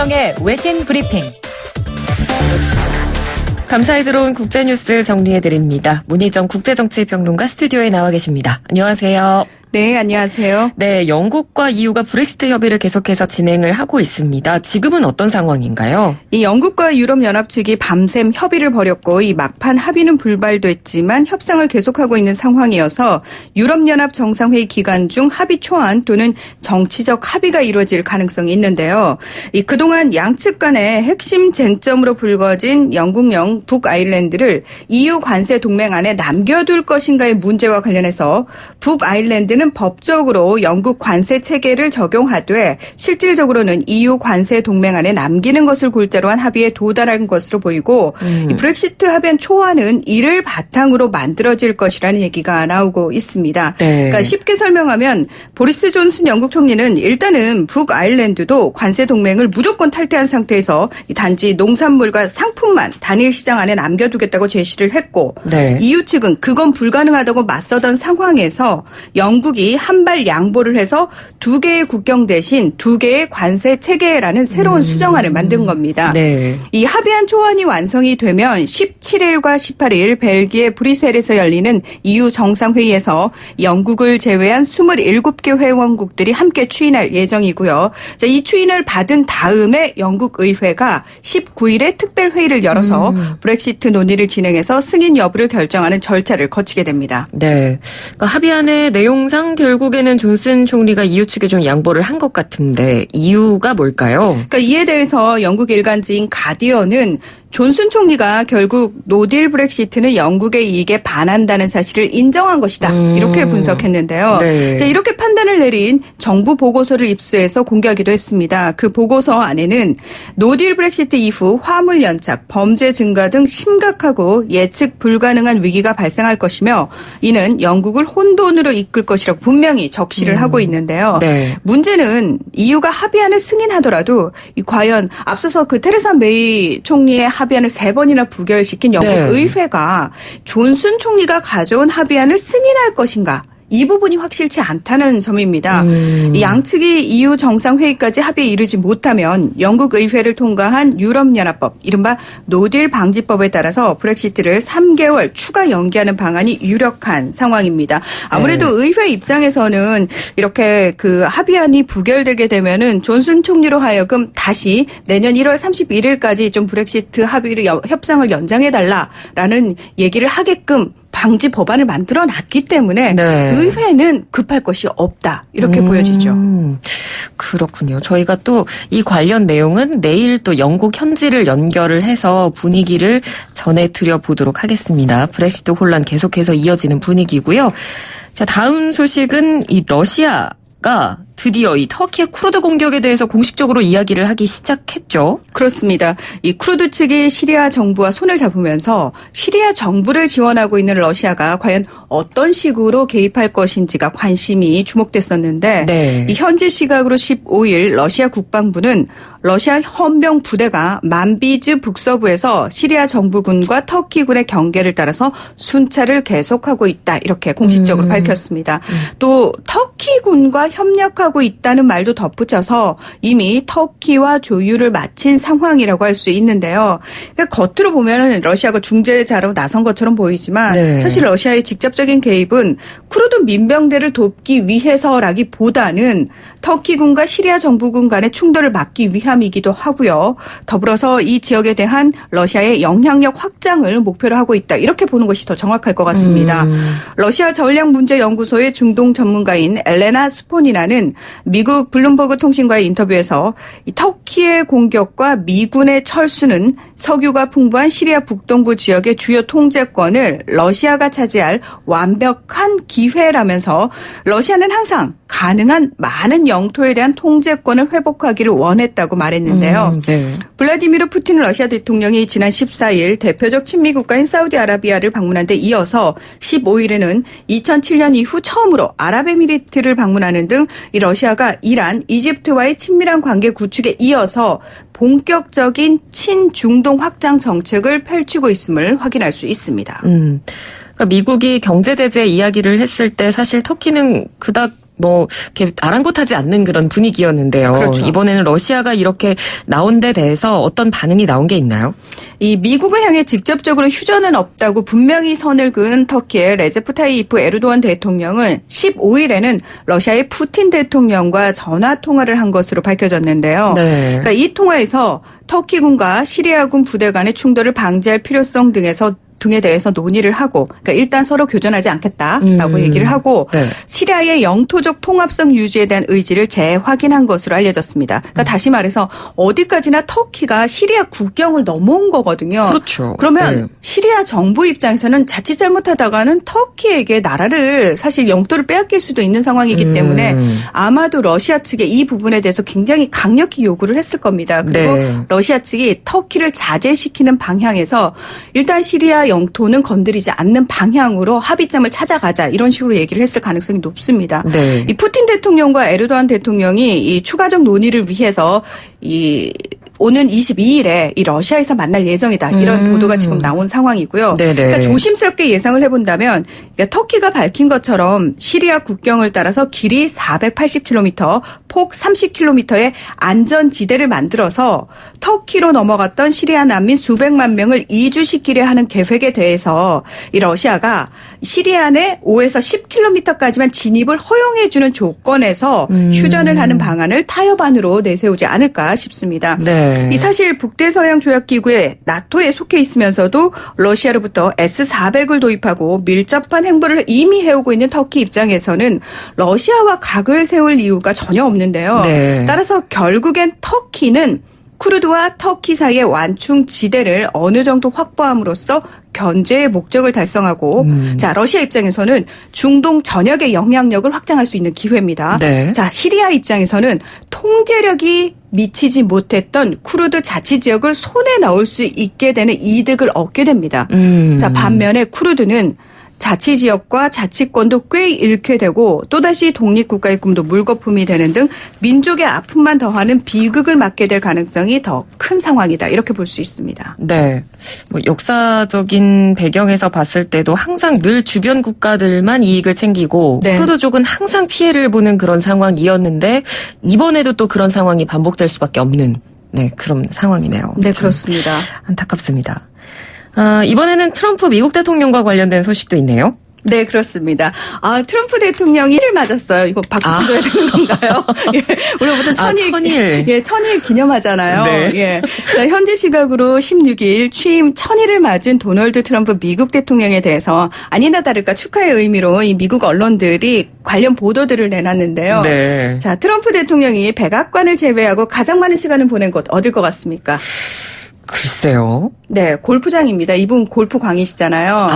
김현정의 외신 브리핑. 감사히 들어온 국제뉴스 정리해드립니다. 문희정 국제정치평론가 스튜디오에 나와 계십니다. 안녕하세요. 네, 안녕하세요. 네, 영국과 EU가 브렉시트 협의를 계속해서 진행을 하고 있습니다. 지금은 어떤 상황인가요? 이 영국과 유럽연합 측이 밤샘 협의를 벌였고 이 막판 합의는 불발됐지만 협상을 계속하고 있는 상황이어서 유럽연합 정상회의 기간 중 합의 초안 또는 정치적 합의가 이루어질 가능성이 있는데요. 이 그동안 양측 간의 핵심 쟁점으로 불거진 영국령 북아일랜드를 EU 관세 동맹 안에 남겨둘 것인가의 문제와 관련해서 북아일랜드는 법적으로 영국 관세 체계를 적용하되 실질적으로는 EU 관세 동맹 안에 남기는 것을 골자로 한 합의에 도달한 것으로 보이고 이 브렉시트 합의 초안은 이를 바탕으로 만들어질 것이라는 얘기가 나오고 있습니다. 네. 그러니까 쉽게 설명하면 보리스 존슨 영국 총리는 일단은 북아일랜드도 관세 동맹을 무조건 탈퇴한 상태에서 단지 농산물과 상품만 단일 시장 안에 남겨두겠다고 제시를 했고 네. EU 측은 그건 불가능하다고 맞서던 상황에서 영국이 한발 양보를 해서 두 개의 국경 대신 두 개의 관세 체계라는 새로운 수정안을 만든 겁니다. 네. 이 합의안 초안이 완성이 되면 17일과 18일 벨기에 브뤼셀에서 열리는 EU 정상회의에서 영국을 제외한 27개 회원국들이 함께 추인할 예정이고요. 자, 이 추인을 받은 다음에 영국 의회가 19일에 특별회의를 열어서 브렉시트 논의를 진행해서 승인 여부를 결정하는 절차를 거치게 됩니다. 네. 그러니까 합의안의 내용상 결국에는 존슨 총리가 EU 측에 좀 양보를 한 것 같은데 이유가 뭘까요? 그러니까 이에 대해서 영국 일간지인 가디언은 존슨 총리가 결국 노딜 브렉시트는 영국의 이익에 반한다는 사실을 인정한 것이다. 이렇게 분석했는데요. 네. 자, 이렇게 판단을 내린 정부 보고서를 입수해서 공개하기도 했습니다. 그 보고서 안에는 노딜 브렉시트 이후 화물 연착, 범죄 증가 등 심각하고 예측 불가능한 위기가 발생할 것이며 이는 영국을 혼돈으로 이끌 것이라고 분명히 적시를 하고 있는데요. 네. 문제는 EU가 합의안을 승인하더라도 과연 앞서서 그 테레사 메이 총리의 합의안을 3번이나 부결시킨 영국 네. 의회가 존슨 총리가 가져온 합의안을 승인할 것인가? 이 부분이 확실치 않다는 점입니다. 양측이 EU 정상회의까지 합의에 이르지 못하면 영국 의회를 통과한 유럽연합법, 이른바 노딜 방지법에 따라서 브렉시트를 3개월 추가 연기하는 방안이 유력한 상황입니다. 아무래도 네. 의회 입장에서는 이렇게 그 합의안이 부결되게 되면은 존슨 총리로 하여금 다시 내년 1월 31일까지 좀 브렉시트 합의를 협상을 연장해달라라는 얘기를 하게끔 방지 법안을 만들어 놨기 때문에 네. 의회는 급할 것이 없다. 이렇게 보여지죠. 그렇군요. 저희가 또 이 관련 내용은 내일 또 영국 현지를 연결을 해서 분위기를 전해드려 보도록 하겠습니다. 브렉시트 혼란 계속해서 이어지는 분위기고요. 자, 다음 소식은 이 러시아가 드디어 이 터키의 쿠르드 공격에 대해서 공식적으로 이야기를 하기 시작했죠. 그렇습니다. 이 쿠르드 측이 시리아 정부와 손을 잡으면서 시리아 정부를 지원하고 있는 러시아가 과연 어떤 식으로 개입할 것인지가 관심이 주목됐었는데 네. 이 현지 시각으로 15일 러시아 국방부는 러시아 헌병 부대가 만비즈 북서부에서 시리아 정부군과 터키군의 경계를 따라서 순찰을 계속하고 있다. 이렇게 공식적으로 밝혔습니다. 또 터키군과 협력하고 있다는 말도 덧붙여서 이미 터키와 조율을 마친 상황이라고 할 수 있는데요. 그러니까 겉으로 보면은 러시아가 중재자로 나선 것처럼 보이지만 네. 사실 러시아의 직접적인 개입은 쿠르드 민병대를 돕기 위해서라기보다는 터키군과 시리아 정부군 간의 충돌을 막기 위함이기도 하고요. 더불어서 이 지역에 대한 러시아의 영향력 확장을 목표로 하고 있다. 이렇게 보는 것이 더 정확할 것 같습니다. 러시아 전략문제연구소의 중동 전문가인 엘레나 스포니나는 미국 블룸버그 통신과의 인터뷰에서 이 터키의 공격과 미군의 철수는 석유가 풍부한 시리아 북동부 지역의 주요 통제권을 러시아가 차지할 완벽한 기회라면서 러시아는 항상 가능한 많은 영토에 대한 통제권을 회복하기를 원했다고 말했는데요. 네. 블라디미르 푸틴 러시아 대통령이 지난 14일 대표적 친미 국가인 사우디아라비아를 방문한 데 이어서 15일에는 2007년 이후 처음으로 아랍에미리트를 방문하는 등 이 러시아가 이란, 이집트와의 친밀한 관계 구축에 이어서 본격적인 친중동 확장 정책을 펼치고 있음을 확인할 수 있습니다. 그러니까 미국이 경제 제재 이야기를 했을 때 사실 터키는 그닥 뭐 이렇게 아랑곳하지 않는 그런 분위기였는데요. 그렇죠. 이번에는 러시아가 이렇게 나온 데 대해서 어떤 반응이 나온 게 있나요? 이 미국을 향해 직접적으로 휴전은 없다고 분명히 선을 그은 터키의 레제프 타이이프 에르도안 대통령은 15일에는 러시아의 푸틴 대통령과 전화 통화를 한 것으로 밝혀졌는데요. 네. 그러니까 이 통화에서 터키군과 시리아군 부대 간의 충돌을 방지할 필요성 등에 대해서 논의를 하고, 그러니까 일단 서로 교전하지 않겠다라고 얘기를 하고, 네. 시리아의 영토적 통합성 유지에 대한 의지를 재확인한 것으로 알려졌습니다. 그러니까 다시 말해서 어디까지나 터키가 시리아 국경을 넘어온 거거든요. 그렇죠. 그러면 네. 시리아 정부 입장에서는 자칫 잘못하다가는 터키에게 나라를 사실 영토를 빼앗길 수도 있는 상황이기 때문에 아마도 러시아 측에 이 부분에 대해서 굉장히 강력히 요구를 했을 겁니다. 그리고 네. 러시아 측이 터키를 자제시키는 방향에서 일단 시리아 영토는 건드리지 않는 방향으로 합의점을 찾아가자 이런 식으로 얘기를 했을 가능성이 높습니다. 네. 이 푸틴 대통령과 에르도안 대통령이 이 추가적 논의를 위해서 오는 22일에 이 러시아에서 만날 예정이다. 이런 보도가 지금 나온 상황이고요. 네네. 그러니까 조심스럽게 예상을 해본다면 그러니까 터키가 밝힌 것처럼 시리아 국경을 따라서 길이 480km, 폭 30km의 안전지대를 만들어서 터키로 넘어갔던 시리아 난민 수백만 명을 이주시키려 하는 계획에 대해서 이 러시아가 시리아 내 5에서 10km까지만 진입을 허용해주는 조건에서 휴전을 하는 방안을 타협안으로 내세우지 않을까 싶습니다. 네. 이 사실 북대서양 조약기구에 나토에 속해 있으면서도 러시아로부터 S-400을 도입하고 밀접한 행보를 이미 해오고 있는 터키 입장에서는 러시아와 각을 세울 이유가 전혀 없는데요. 네. 따라서 결국엔 터키는 쿠르드와 터키 사이의 완충 지대를 어느 정도 확보함으로써 견제의 목적을 달성하고 자 러시아 입장에서는 중동 전역의 영향력을 확장할 수 있는 기회입니다. 네. 자 시리아 입장에서는 통제력이 미치지 못했던 쿠르드 자치 지역을 손에 넣을 수 있게 되는 이득을 얻게 됩니다. 자 반면에 쿠르드는 자치지역과 자치권도 꽤 잃게 되고 또다시 독립국가의 꿈도 물거품이 되는 등 민족의 아픔만 더하는 비극을 맞게 될 가능성이 더 큰 상황이다. 이렇게 볼 수 있습니다. 네. 뭐 역사적인 배경에서 봤을 때도 항상 늘 주변 국가들만 이익을 챙기고 네. 쿠르드족은 항상 피해를 보는 그런 상황이었는데 이번에도 또 그런 상황이 반복될 수밖에 없는 그런 상황이네요. 네, 그렇습니다. 안타깝습니다. 이번에는 트럼프 미국 대통령과 관련된 소식도 있네요. 네, 그렇습니다. 트럼프 대통령이 일을 맞았어요. 이거 박수 쳐줘야 되는 건가요? 예, 우리가 보통 천일. 예, 천일 기념하잖아요. 네. 예. 자, 현지 시각으로 16일 취임 천일을 맞은 도널드 트럼프 미국 대통령에 대해서 아니나 다를까 축하의 의미로 이 미국 언론들이 관련 보도들을 내놨는데요. 네. 자, 트럼프 대통령이 백악관을 제외하고 가장 많은 시간을 보낸 곳 어딜 것 같습니까? 글쎄요. 네, 골프장입니다. 이분 골프 광이시잖아요.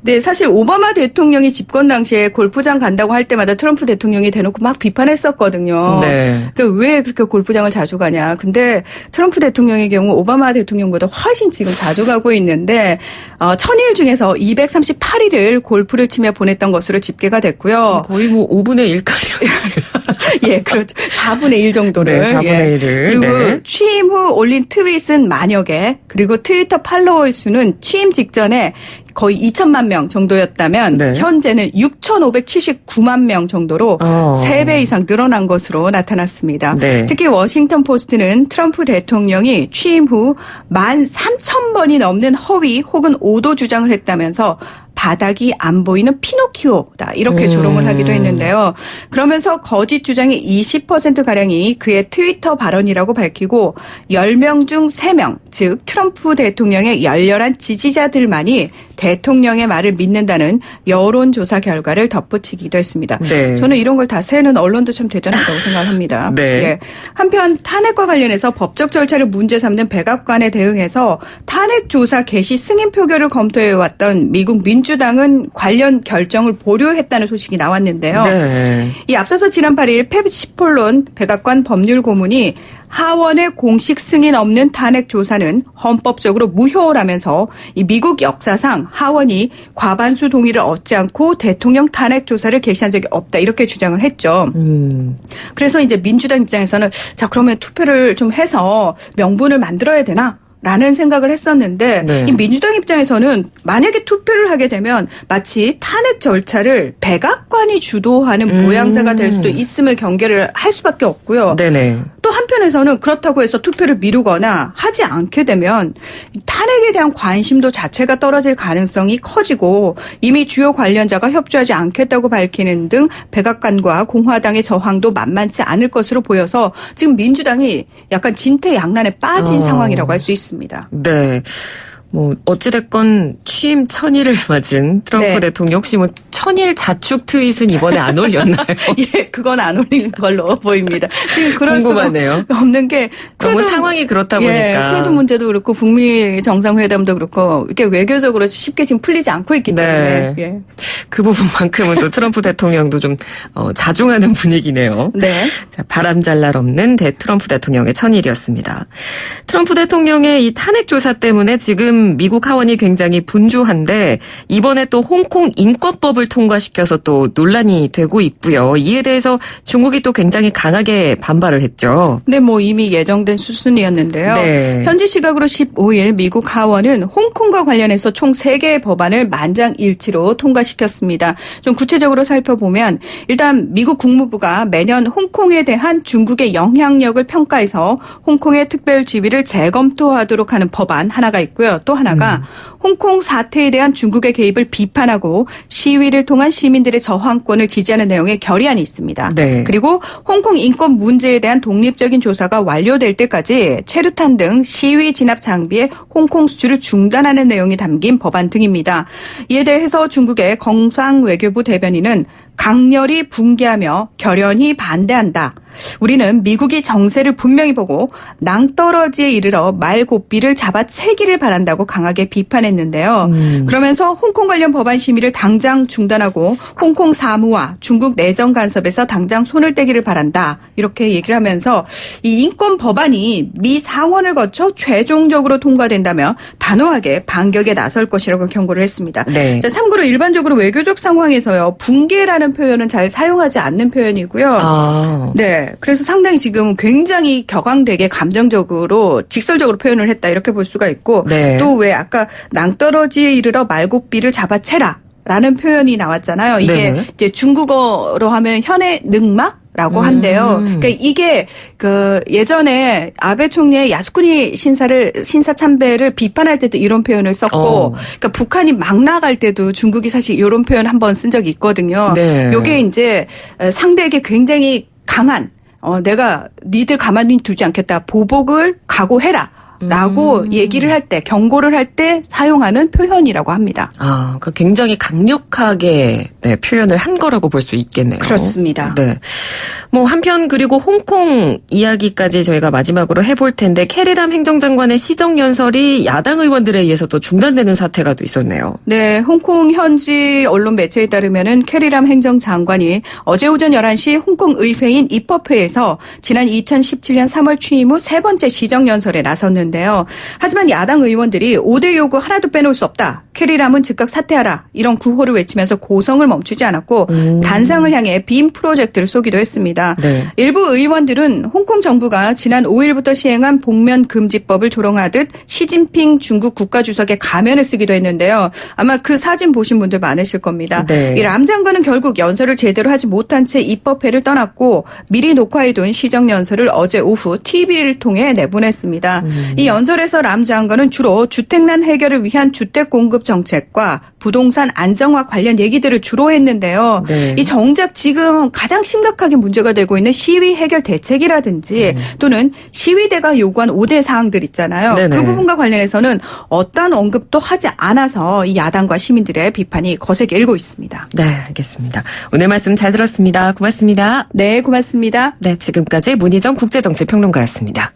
네, 사실 오바마 대통령이 집권 당시에 골프장 간다고 할 때마다 트럼프 대통령이 대놓고 막 비판했었거든요. 네. 그러니까 왜 그렇게 골프장을 자주 가냐. 근데 트럼프 대통령의 경우 오바마 대통령보다 훨씬 지금 자주 가고 있는데 1000일 중에서 238일을 골프를 치며 보냈던 것으로 집계가 됐고요. 거의 뭐 5분의 1가량. 예, 그렇죠. 4분의 1 정도를. 네, 4분의 1을. 그리고 네. 취임 후 올린 트윗은 만여 개, 그리고 트위터 팔로워 수는 취임 직전에 거의 2천만 명 정도였다면 네. 현재는 6,579만 명 정도로 3배 이상 늘어난 것으로 나타났습니다. 네. 특히 워싱턴 포스트는 트럼프 대통령이 취임 후 13,000번이 넘는 허위 혹은 오도 주장을 했다면서 바닥이 안 보이는 피노키오다 이렇게 조롱을 하기도 했는데요. 그러면서 거짓 주장의 20%가량이 그의 트위터 발언이라고 밝히고 10명 중 3명, 즉 트럼프 대통령의 열렬한 지지자들만이 대통령의 말을 믿는다는 여론조사 결과를 덧붙이기도 했습니다. 네. 저는 이런 걸 다 세는 언론도 참 대단하다고 생각합니다. 네. 예. 한편 탄핵과 관련해서 법적 절차를 문제 삼는 백악관에 대응해서 탄핵 조사 개시 승인 표결을 검토해왔던 미국 민주당은 관련 결정을 보류했다는 소식이 나왔는데요. 네. 이 앞서서 지난 8일 페시폴론 백악관 법률 고문이 하원의 공식 승인 없는 탄핵 조사는 헌법적으로 무효라면서 이 미국 역사상 하원이 과반수 동의를 얻지 않고 대통령 탄핵 조사를 개시한 적이 없다 이렇게 주장을 했죠. 그래서 이제 민주당 입장에서는 자 그러면 투표를 좀 해서 명분을 만들어야 되나? 라는 생각을 했었는데 네. 이 민주당 입장에서는 만약에 투표를 하게 되면 마치 탄핵 절차를 백악관이 주도하는 모양새가 될 수도 있음을 경계를 할 수밖에 없고요. 네네. 또 한편에서는 그렇다고 해서 투표를 미루거나 하지 않게 되면 탄핵에 대한 관심도 자체가 떨어질 가능성이 커지고 이미 주요 관련자가 협조하지 않겠다고 밝히는 등 백악관과 공화당의 저항도 만만치 않을 것으로 보여서 지금 민주당이 약간 진퇴양난에 빠진 상황이라고 할 수 있습니다. 네. 뭐 어찌됐건 취임 1000일을 맞은 트럼프 네. 대통령 혹시 뭐 1000일 자축 트윗은 이번에 안 올렸나요? 예, 그건 안 올리는 걸로 보입니다. 지금 그럴 궁금하네요. 수가 없는 게 너무 상황이 그렇다 보니까. 크루드 문제도 그렇고 북미 정상회담도 그렇고 이렇게 외교적으로 쉽게 지금 풀리지 않고 있기 때문에 네. 예. 그 부분만큼은 또 트럼프 대통령도 좀 자중하는 분위기네요. 네. 자, 바람잘 날 없는 트럼프 대통령의 1000일이었습니다. 트럼프 대통령의 이 탄핵 조사 때문에 지금 미국 하원이 굉장히 분주한데 이번에 또 홍콩 인권법을 통과시켜서 또 논란이 되고 있고요. 이에 대해서 중국이 또 굉장히 강하게 반발을 했죠. 네, 뭐 이미 예정된 수순이었는데요. 네. 현지 시각으로 15일 미국 하원은 홍콩과 관련해서 총 3개의 법안을 만장일치로 통과시켰습니다. 좀 구체적으로 살펴보면 일단 미국 국무부가 매년 홍콩에 대한 중국의 영향력을 평가해서 홍콩의 특별 지위를 재검토하도록 하는 법안 하나가 있고요. 또 하나가 홍콩 사태에 대한 중국의 개입을 비판하고 시위를 통한 시민들의 저항권을 지지하는 내용의 결의안이 있습니다. 네. 그리고 홍콩 인권 문제에 대한 독립적인 조사가 완료될 때까지 체류탄 등 시위 진압 장비의 홍콩 수출을 중단하는 내용이 담긴 법안 등입니다. 이에 대해서 중국의 경상 외교부 대변인은 강렬히 붕괴하며 결연히 반대한다. 우리는 미국이 정세를 분명히 보고 낭떠러지에 이르러 말고삐를 잡아채기를 바란다고 강하게 비판했는데요. 그러면서 홍콩 관련 법안 심의를 당장 중단하고 홍콩 사무와 중국 내정 간섭에서 당장 손을 떼기를 바란다. 이렇게 얘기를 하면서 이 인권 법안이 미 상원을 거쳐 최종적으로 통과된다며 단호하게 반격에 나설 것이라고 경고를 했습니다. 네. 자, 참고로 일반적으로 외교적 상황에서요. 붕괴라는 표현은 잘 사용하지 않는 표현이고요. 아. 네. 그래서 상당히 지금 굉장히 격앙되게 감정적으로 직설적으로 표현을 했다 이렇게 볼 수가 있고 네. 또 왜 아까 낭떠러지에 이르러 말고삐를 잡아채라 라는 표현이 나왔잖아요. 이게 네네. 이제 중국어로 하면 현의 능마? 라고 한대요. 그러니까 이게 그 예전에 아베 총리의 야스쿠니 신사 참배를 비판할 때도 이런 표현을 썼고, 그러니까 북한이 막 나갈 때도 중국이 사실 이런 표현 한번 쓴 적이 있거든요. 네. 이게 이제 상대에게 굉장히 강한 내가 니들 가만히 두지 않겠다. 보복을 각오해라. 라고 얘기를 할 때, 경고를 할 때 사용하는 표현이라고 합니다. 아, 그러니까 굉장히 강력하게 표현을 한 거라고 볼 수 있겠네요. 그렇습니다. 네. 뭐 한편 그리고 홍콩 이야기까지 저희가 마지막으로 해볼 텐데 캐리람 행정장관의 시정연설이 야당 의원들에 의해서 또 중단되는 사태가 또 있었네요. 네, 홍콩 현지 언론 매체에 따르면은 캐리람 행정장관이 어제 오전 11시 홍콩 의회인 입법회에서 지난 2017년 3월 취임 후 세 번째 시정연설에 나섰는데요. 하지만 야당 의원들이 5대 요구 하나도 빼놓을 수 없다. 캐리람은 즉각 사퇴하라. 이런 구호를 외치면서 고성을 멈추지 않았고 단상을 향해 빔 프로젝트를 쏘기도 했습니다. 네. 일부 의원들은 홍콩 정부가 지난 5일부터 시행한 복면 금지법을 조롱하듯 시진핑 중국 국가주석의 가면을 쓰기도 했는데요. 아마 그 사진 보신 분들 많으실 겁니다. 네. 이 람 장관은 결국 연설을 제대로 하지 못한 채 입법회를 떠났고 미리 녹화해둔 시정연설을 어제 오후 TV를 통해 내보냈습니다. 이 연설에서 람 장관은 주로 주택난 해결을 위한 주택 공급 정책과 부동산 안정화 관련 얘기들을 주로 했는데요. 네. 이 정작 지금 가장 심각하게 문제가 되고 있는 시위 해결 대책이라든지 또는 시위대가 요구한 5대 사항들 있잖아요. 네네. 그 부분과 관련해서는 어떠한 언급도 하지 않아서 이 야당과 시민들의 비판이 거세게 일고 있습니다. 네, 알겠습니다. 오늘 말씀 잘 들었습니다. 고맙습니다. 네, 고맙습니다. 네, 지금까지 문희정 국제정치평론가였습니다.